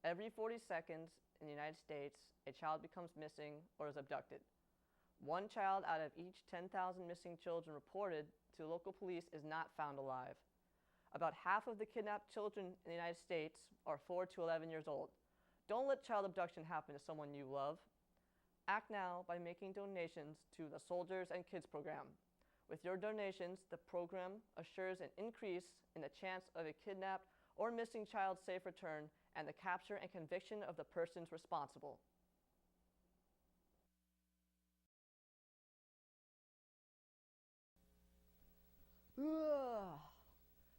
Every 40 seconds in the United States, a child becomes missing or is abducted. One child out of each 10,000 missing children reported to local police is not found alive. About half of the kidnapped children in the United States are 4 to 11 years old. Don't let child abduction happen to someone you love. Act now by making donations to the Soldiers and Kids program. With your donations, the program assures an increase in the chance of a kidnapped or missing child's safe return and the capture and conviction of the persons responsible.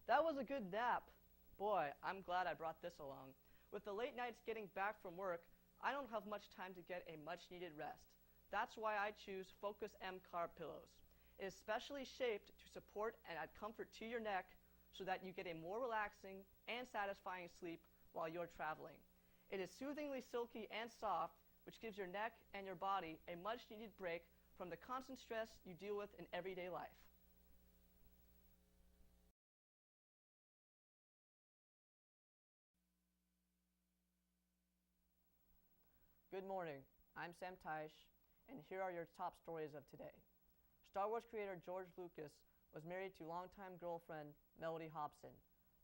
That was a good nap. Boy, I'm glad I brought this along. With the late nights getting back from work, I don't have much time to get a much-needed rest. That's why I choose Focus M Carb Pillows. It is specially shaped to support and add comfort to your neck so that you get a more relaxing and satisfying sleep while you're traveling. It is soothingly silky and soft, which gives your neck and your body a much-needed break from the constant stress you deal with in everyday life. Good morning, I'm Sam Taish, and here are your top stories of today. Star Wars creator George Lucas was married to longtime girlfriend Melody Hobson.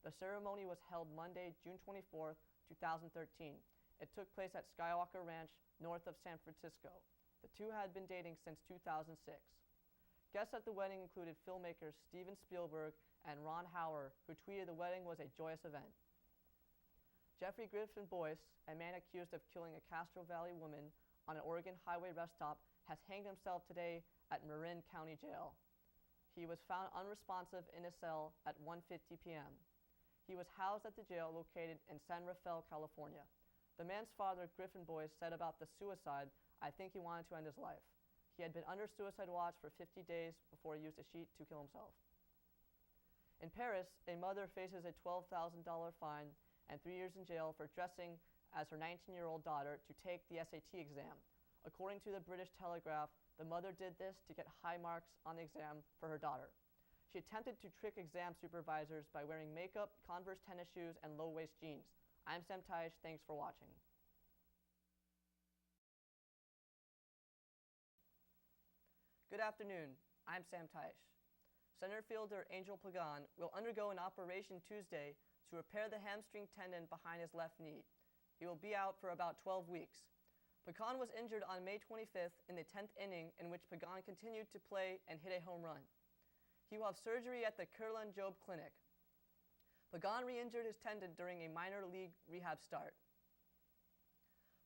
The ceremony was held Monday, June 24, 2013. It took place at Skywalker Ranch, north of San Francisco. The two had been dating since 2006. Guests at the wedding included filmmakers Steven Spielberg and Ron Howard, who tweeted the wedding was a joyous event. Jeffrey Griffin Boyce, a man accused of killing a Castro Valley woman on an Oregon highway rest stop, has hanged himself today at Marin County Jail. He was found unresponsive in a cell at 1:50 p.m. He was housed at the jail located in San Rafael, California. The man's father, Griffin Boyce, said about the suicide, "I think he wanted to end his life. He had been under suicide watch for 50 days before he used a sheet to kill himself." In Paris, a mother faces a $12,000 fine and 3 years in jail for dressing as her 19-year-old daughter to take the SAT exam. According to the British Telegraph, the mother did this to get high marks on the exam for her daughter. She attempted to trick exam supervisors by wearing makeup, Converse tennis shoes, and low-waist jeans. I'm Sam Taish. Thanks for watching. Good afternoon. I'm Sam Taish. Center fielder Angel Pagan will undergo an operation Tuesday to repair the hamstring tendon behind his left knee. He will be out for about 12 weeks. Pagan was injured on May 25th in the 10th inning, in which Pagan continued to play and hit a home run. He will have surgery at the Kurland Jobe Clinic. Pagan re-injured his tendon during a minor league rehab start.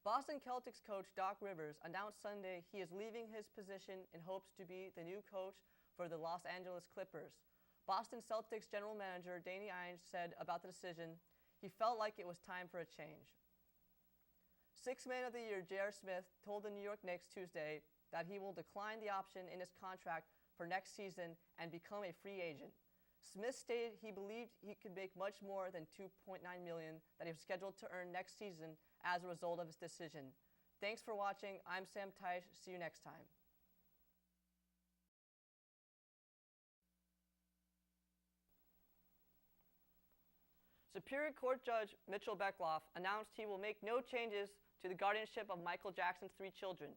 Boston Celtics coach Doc Rivers announced Sunday he is leaving his position in hopes to be the new coach for the Los Angeles Clippers. Boston Celtics general manager Danny Ainge said about the decision, he felt like it was time for a change. Sixth Man of the Year J.R. Smith told the New York Knicks Tuesday that he will decline the option in his contract for next season and become a free agent. Smith stated he believed he could make much more than $2.9 million that he was scheduled to earn next season as a result of his decision. Thanks for watching. I'm Sam Taish. See you next time. Superior Court Judge Mitchell Beckloff announced he will make no changes to the guardianship of Michael Jackson's 3 children.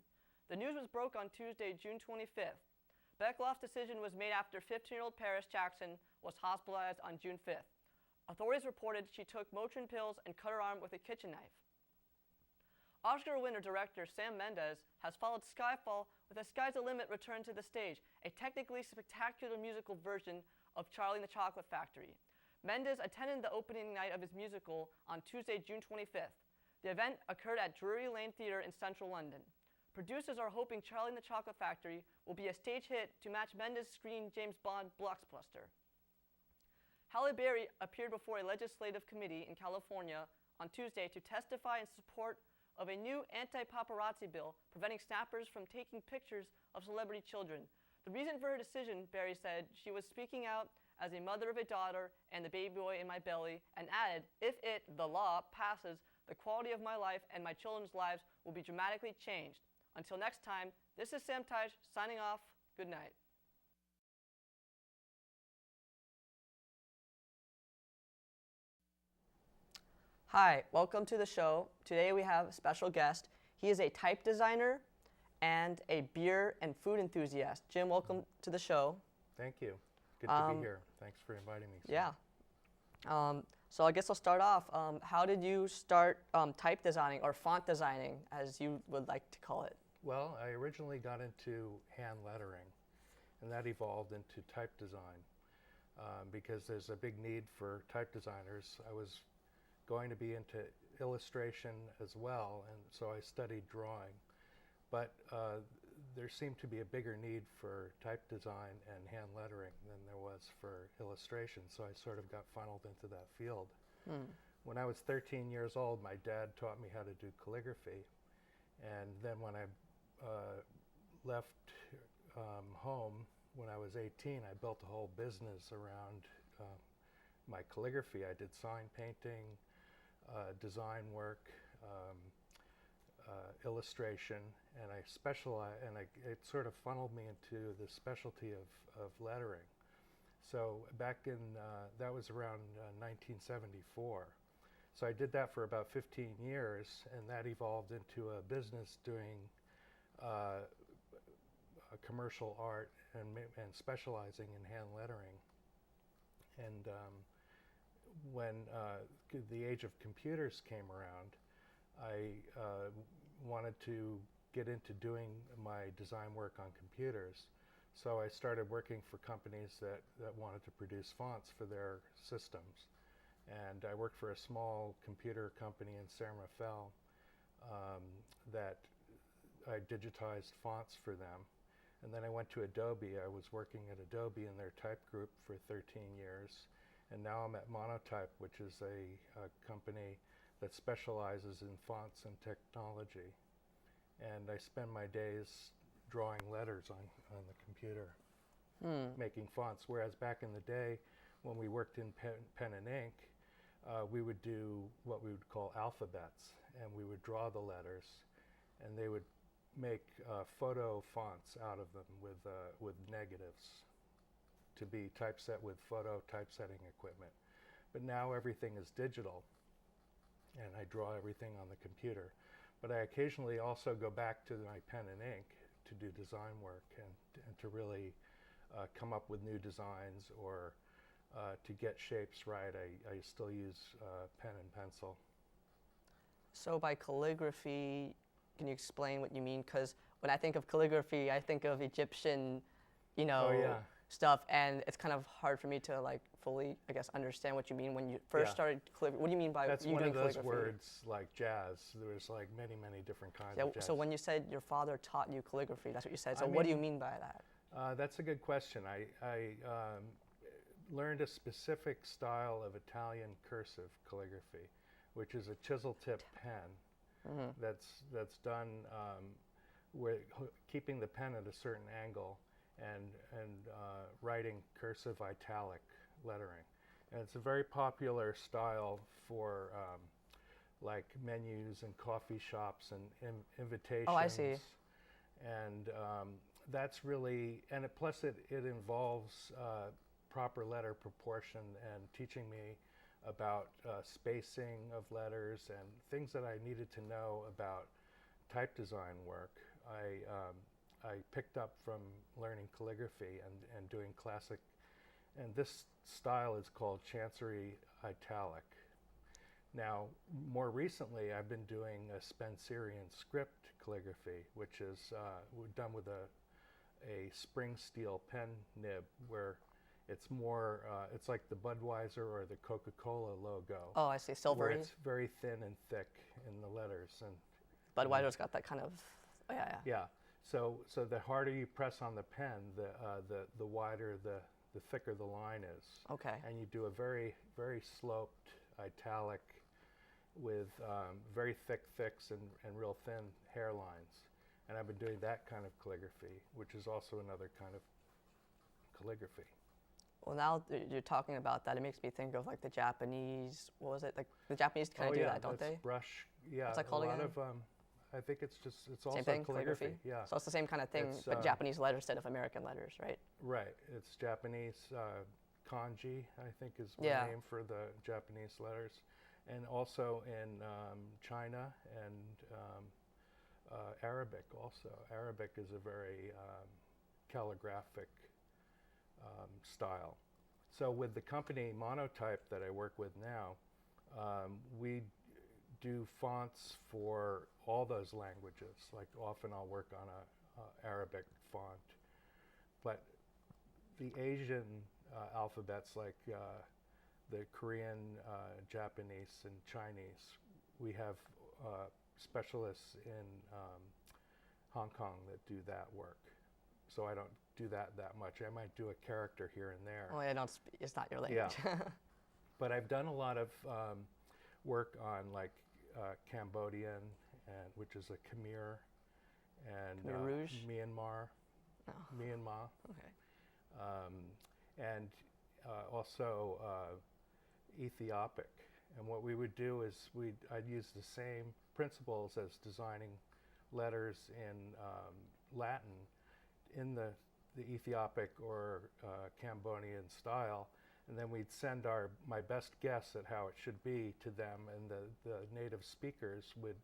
The news was broke on Tuesday, June 25th. Beckloff's decision was made after 15-year-old Paris Jackson was hospitalized on June 5th. Authorities reported she took Motrin pills and cut her arm with a kitchen knife. Oscar winner director Sam Mendes has followed Skyfall with a Sky's the Limit return to the stage, a technically spectacular musical version of Charlie and the Chocolate Factory. Mendes attended the opening night of his musical on Tuesday, June 25th. The event occurred at Drury Lane Theatre in central London. Producers are hoping Charlie and the Chocolate Factory will be a stage hit to match Mendes' screen James Bond blockbuster. Halle Berry appeared before a legislative committee in California on Tuesday to testify in support of a new anti-paparazzi bill preventing snappers from taking pictures of celebrity children. The reason for her decision, Berry said, she was speaking out as a mother of a daughter and the baby boy in my belly, and added, if it, the law, passes, the quality of my life and my children's lives will be dramatically changed. Until next time, this is Sam Taish signing off. Good night. Hi, welcome to the show. Today we have a special guest. He is a type designer and a beer and food enthusiast. Jim, welcome to the show. Thank you. Good to be here. Thanks for inviting me. Yeah. So I guess I'll start off. How did you start type designing or font designing, as you would like to call it? Well, I originally got into hand lettering, and that evolved into type design because there's a big need for type designers. I was going to be into illustration as well, and so I studied drawing. But there seemed to be a bigger need for type design and hand lettering than there was for illustration, so I sort of got funneled into that field. When I was 13 years old, my dad taught me how to do calligraphy, and then when I left home when I was 18, I built a whole business around my calligraphy. I did sign painting, design work, illustration, and I specialized, and it sort of funneled me into the specialty of lettering. So back in, that was around 1974. So I did that for about 15 years, and that evolved into a business doing commercial art and specializing in hand lettering. And when the age of computers came around, I wanted to get into doing my design work on computers. So I started working for companies that wanted to produce fonts for their systems. And I worked for a small computer company in San Rafael that I digitized fonts for them. And then I went to Adobe. I was working at Adobe in their type group for 13 years. And now I'm at Monotype, which is a company that specializes in fonts and technology. And I spend my days drawing letters on the computer, making fonts. Whereas back in the day, when we worked in pen and ink, we would do what we would call alphabets, and we would draw the letters, and they would make photo fonts out of them with negatives to be typeset with photo typesetting equipment. But now everything is digital, and I draw everything on the computer. But I occasionally also go back to my pen and ink to do design work and to really come up with new designs, or to get shapes right. I still use pen and pencil. So by calligraphy, can you explain what you mean? Because when I think of calligraphy, I think of Egyptian, stuff, and it's kind of hard for me to fully, I guess, understand what you mean when you first started calligraphy. What do you mean by That's you one doing of those calligraphy? words like jazz. There's many different kinds of jazz. So when you said your father taught you calligraphy, that's what you said. So I what do you mean, mean by that? That's a good question. I learned a specific style of Italian cursive calligraphy, which is a chisel tip pen that's done with keeping the pen at a certain angle and writing cursive italic lettering. And it's a very popular style for like menus and coffee shops and invitations. Oh, I see. And that's really, and plus it involves proper letter proportion and teaching me about spacing of letters and things that I needed to know about type design work. I picked up from learning calligraphy and doing classic, and this style is called Chancery Italic. Now, more recently, I've been doing a Spencerian script calligraphy, which is done with a spring steel pen nib, where it's more, it's like the Budweiser or the Coca-Cola logo. Oh, I see, silvery. Where it's very thin and thick in the letters. And Budweiser's got that kind of, yeah. Yeah. So the harder you press on the pen, the wider, the thicker the line is. Okay. And you do a very sloped italic with very thick thicks and real thin hairlines. And I've been doing that kind of calligraphy, which is also another kind of calligraphy. Well, now that you're talking about that, it makes me think of like the Japanese, what was it? Like the Japanese kind of do that, don't they? Brush, yeah. What's that called again? I think it's also same thing, calligraphy. Yeah. So it's the same kind of thing, It's, but Japanese letters instead of American letters, right? Right. It's Japanese kanji, I think is one Yeah. name for the Japanese letters. and also in China and Arabic also. Arabic is a very calligraphic style. So with the company Monotype that I work with now, we do fonts for all those languages. Like often I'll work on a Arabic font, but the Asian alphabets like the Korean, Japanese, and Chinese, we have specialists in Hong Kong that do that work. So I don't do that much. I might do a character here and there. Oh, I don't. It's not your language. Yeah. But I've done a lot of work on like Cambodian, and which is a Khmer, and Khmer Rouge? Myanmar, No. Myanmar, Okay. and also Ethiopic. And what we would do is I'd use the same principles as designing letters in Latin in the Ethiopic or Cambodian style, and then we'd send my best guess at how it should be to them, and the native speakers would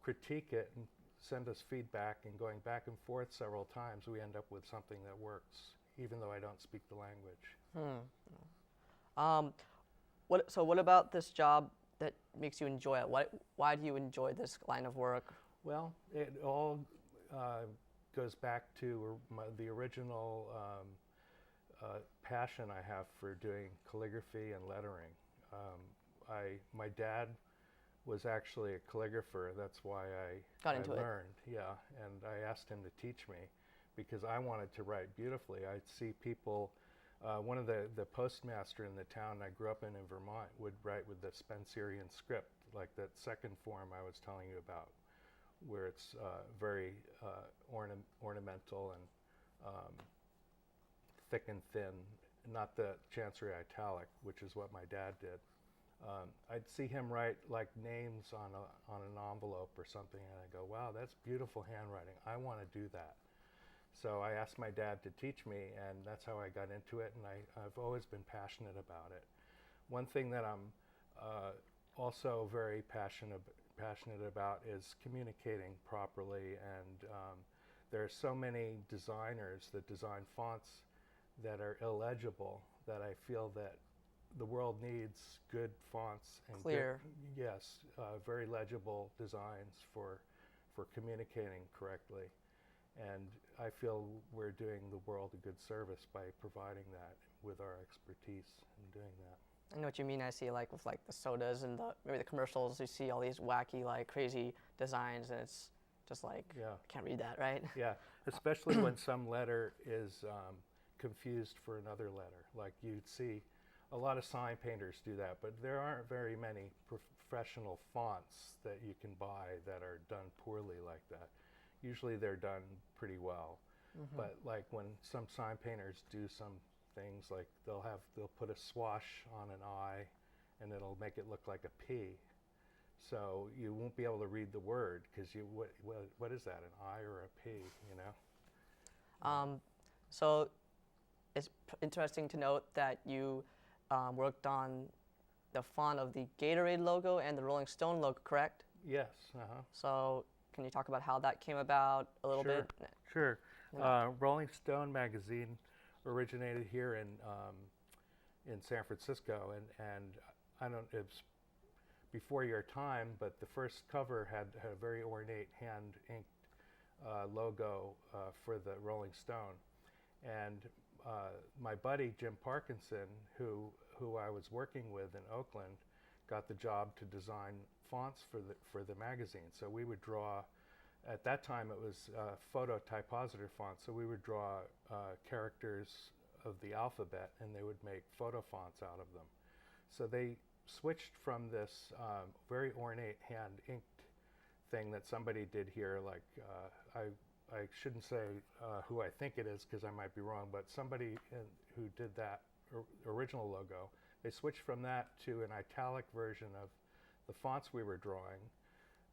critique it and send us feedback, and going back and forth several times, we end up with something that works, even though I don't speak the language. What about this job that makes you enjoy it? Why do you enjoy this line of work? Well, it all goes back to the original passion I have for doing calligraphy and lettering. My dad was actually a calligrapher. That's why I learned. Yeah, and I asked him to teach me because I wanted to write beautifully. I'd see people. One of the postmaster in the town I grew up in Vermont would write with the Spencerian script, like that second form I was telling you about, where it's very ornamental and thick and thin, not the Chancery italic, which is what my dad did. I'd see him write like names on an envelope or something, and I go, wow, that's beautiful handwriting. I want to do that. So I asked my dad to teach me, and that's how I got into it, and I've always been passionate about it. One thing that I'm also very passionate about is communicating properly, and there are so many designers that design fonts that are illegible that I feel that the world needs good fonts and clear. Very legible designs for communicating correctly. And I feel we're doing the world a good service by providing that with our expertise in doing that. I know what you mean. I see like with like the sodas and maybe the commercials, you see all these wacky, like crazy designs, and it's just like, I can't read that, right? Yeah, especially when some letter is confused for another letter. Like you'd see a lot of sign painters do that, but there aren't very many professional fonts that you can buy that are done poorly like that. Usually they're done pretty well, but like when some sign painters do some things, like they'll put a swash on an I, and it'll make it look like a P. So you won't be able to read the word because what is that, an I or a P? You know. So it's interesting to note that you worked on the font of the Gatorade logo and the Rolling Stone logo, correct? Yes. So can you talk about how that came about a little bit? Sure. Rolling Stone magazine originated here in San Francisco, and I don't. It's before your time, but the first cover had a very ornate hand-inked logo for the Rolling Stone, and my buddy Jim Parkinson, who I was working with in Oakland, got the job to design fonts for the magazine. So we would draw. At that time, it was phototypositor fonts. So we would draw characters of the alphabet, and they would make photo fonts out of them. So they switched from this very ornate hand-inked thing that somebody did here. Like I shouldn't say who I think it is because I might be wrong, but somebody who did that original logo, they switched from that to an italic version of the fonts we were drawing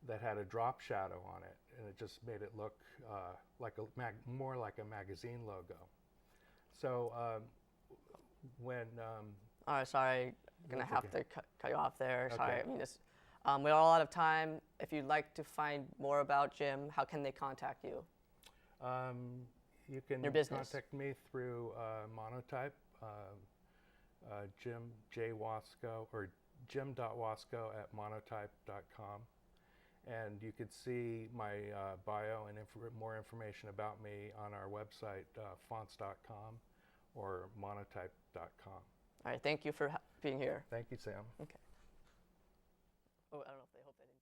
that had a drop shadow on it, and it just made it look more like a magazine logo. So when All right, sorry, gonna That's have okay. to cut you off there. Sorry, Okay. I mean, we are all out of time. If you'd like to find more about Jim, how can they contact you? You can Your business. contact me through Monotype, Jim J. Wasco, or jim.wasco@monotype.com. And you could see my bio and more information about me on our website, fonts.com or monotype.com. All right, thank you for being here. Thank you, Sam. Okay. Oh, I don't know if they hope they did.